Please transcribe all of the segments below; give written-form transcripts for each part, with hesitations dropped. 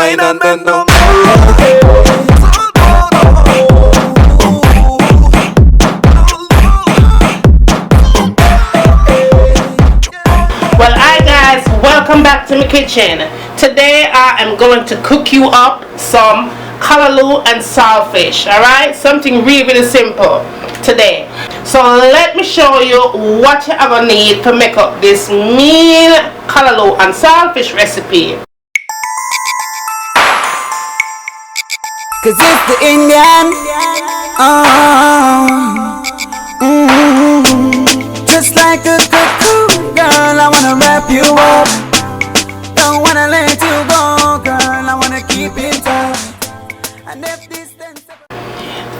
wine and bend down. Well, hi guys, welcome back to my kitchen. Today I am going to cook you up some callaloo and saltfish. Alright, something really simple today. So let me show you what you are going to need to make up this mean callaloo and saltfish recipe. Cause it's the Indian, just like a cocoon, girl, I wanna wrap you up. Don't wanna let you go, girl, I wanna keep it up. And if distance...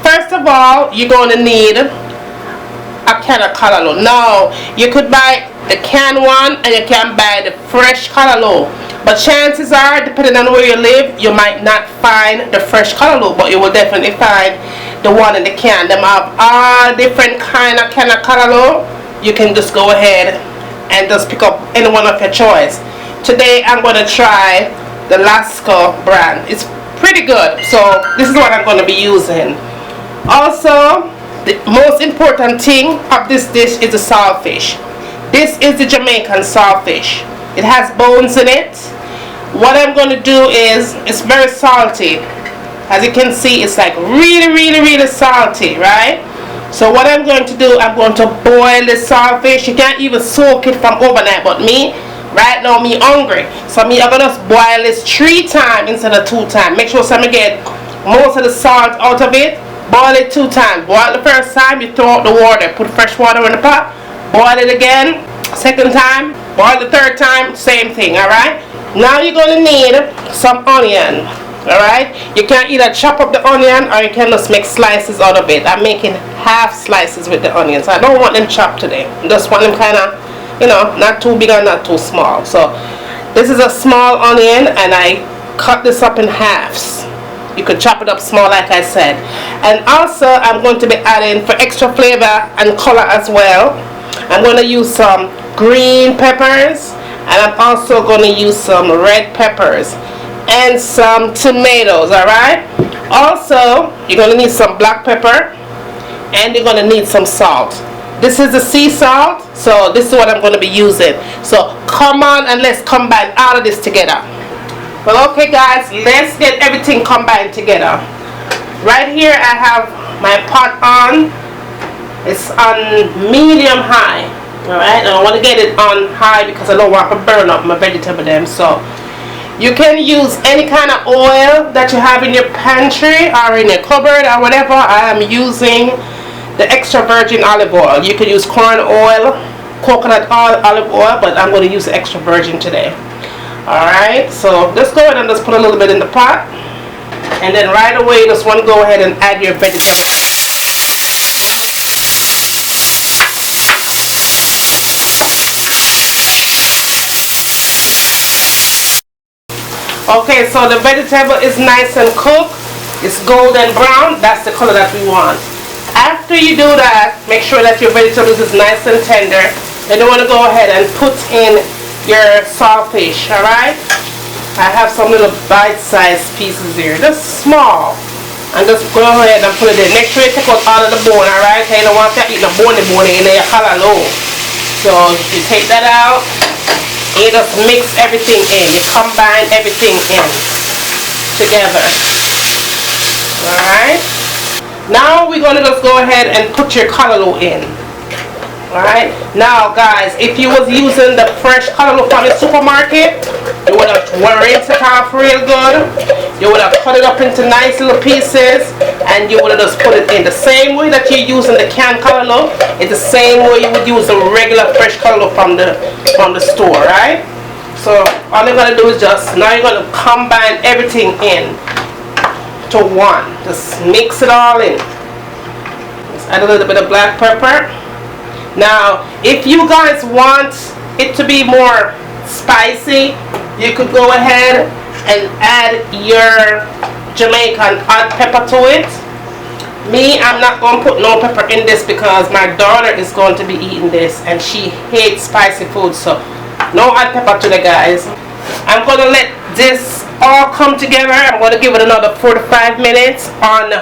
First of all, you're going to need a can of callaloo. Now, you could buy the canned one and you can buy the fresh callaloo. But chances are, depending on where you live, you might not find the fresh callaloo, but you will definitely find the one in the can. Them have all different kind of callaloo. You can just go ahead and just pick up any one of your choice. Today I'm going to try the Lasco brand. It's pretty good, so this is what I'm going to be using. Also, the most important thing of this dish is the saltfish. This is the Jamaican saltfish. It has bones in it. What I'm going to do is, it's very salty. As you can see, it's like really salty, right? So what I'm going to do, I'm going to boil the saltfish. You can't even soak it from overnight, but me, right now, me hungry. So me, I'm going to boil this 3 times instead of 2 times. Make sure I get most of the salt out of it. Boil it 2 times. Boil the first time, you throw out the water. Put fresh water in the pot. Boil it again. Second time. Boil the 3rd time. Same thing, alright? Now you're going to need some onion. Alright? You can either chop up the onion or you can just make slices out of it. I'm making half slices with the onions. I don't want them chopped today. I just want them kind of, you know, not too big or not too small. So this is a small onion and I cut this up in halves. You could chop it up small like I said. And also I'm going to be adding, for extra flavor and color as well, I'm going to use some green peppers, and I'm also going to use some red peppers and some tomatoes. Alright, also you're going to need some black pepper and you're going to need some salt. This is the sea salt, so this is what I'm going to be using. So come on and let's combine all of this together. Well, okay guys, let's get everything combined together. Right here I have my pot on. It's on medium high. Alright, and I want to get it on high because I don't want to burn up my vegetable them. So you can use any kind of oil that you have in your pantry or in your cupboard or whatever. I am using the extra virgin olive oil. You could use corn oil, coconut oil, olive oil, but I'm going to use the extra virgin today. Alright, so just go ahead and just put a little bit in the pot, and then right away just want to go ahead and add your vegetables. Okay, so the vegetable is nice and cooked. It's golden brown. That's the color that we want. After you do that, make sure that your vegetables is nice and tender. Then you want to go ahead and put in your saltfish. Alright, I have some little bite-sized pieces here, just small, and just go ahead and put it in. Make sure you take out all of the bone. Alright, you don't want to eat the bone in your callaloo. So you take that out, you just mix everything in, you combine everything in together. Alright, now we're going to just go ahead and put your callaloo in. Alright, now guys, if you was using the fresh callaloo from the supermarket, you would have rinsed it off real good. You would have cut it up into nice little pieces, and you would have just put it in the same way that you're using the canned callaloo. It's the same way you would use the regular fresh callaloo from the store, right? So all you're gonna do is just, now you're gonna combine everything in to one. Just mix it all in. Just add a little bit of black pepper. Now, if you guys want it to be more spicy, you could go ahead and add your Jamaican hot pepper to it. Me, I'm not going to put no pepper in this because my daughter is going to be eating this and she hates spicy food, so no hot pepper today, guys. I'm going to let this all come together, I'm going to give it another 4 to 5 minutes on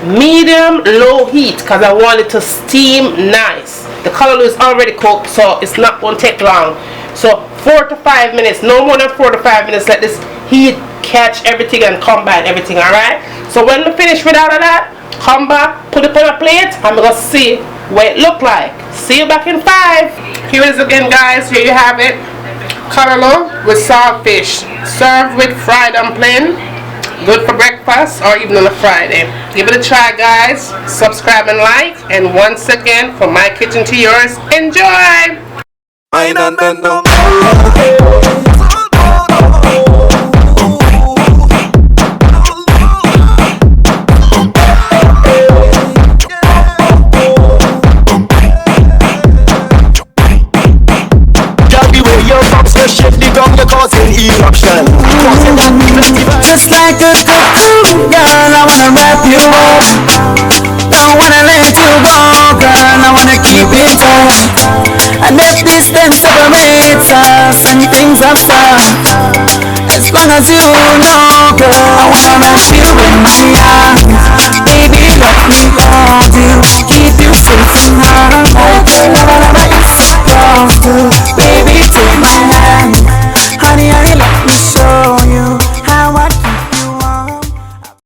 medium low heat because I want it to steam nice. The callaloo is already cooked, so it's not going to take long. So 4 to 5 minutes, no more than 4 to 5 minutes. Let this heat catch everything and combine everything. Alright, so when we finish with all of that, come back, put it on a plate, and we're going to see what it look like. See you back in 5. Here it is again, guys. Here you have it, callaloo with saltfish, served with fried dumpling. Good for breakfast or even on a Friday. Give it a try, guys. Subscribe and like. And once again, from my kitchen to yours, enjoy. Shift the ground, you're causing eruption. Just like a cocoon, girl, I wanna wrap you up. Don't wanna let you go, girl, I wanna keep it tight. And if distance separates us and things are far, as long as you know, girl,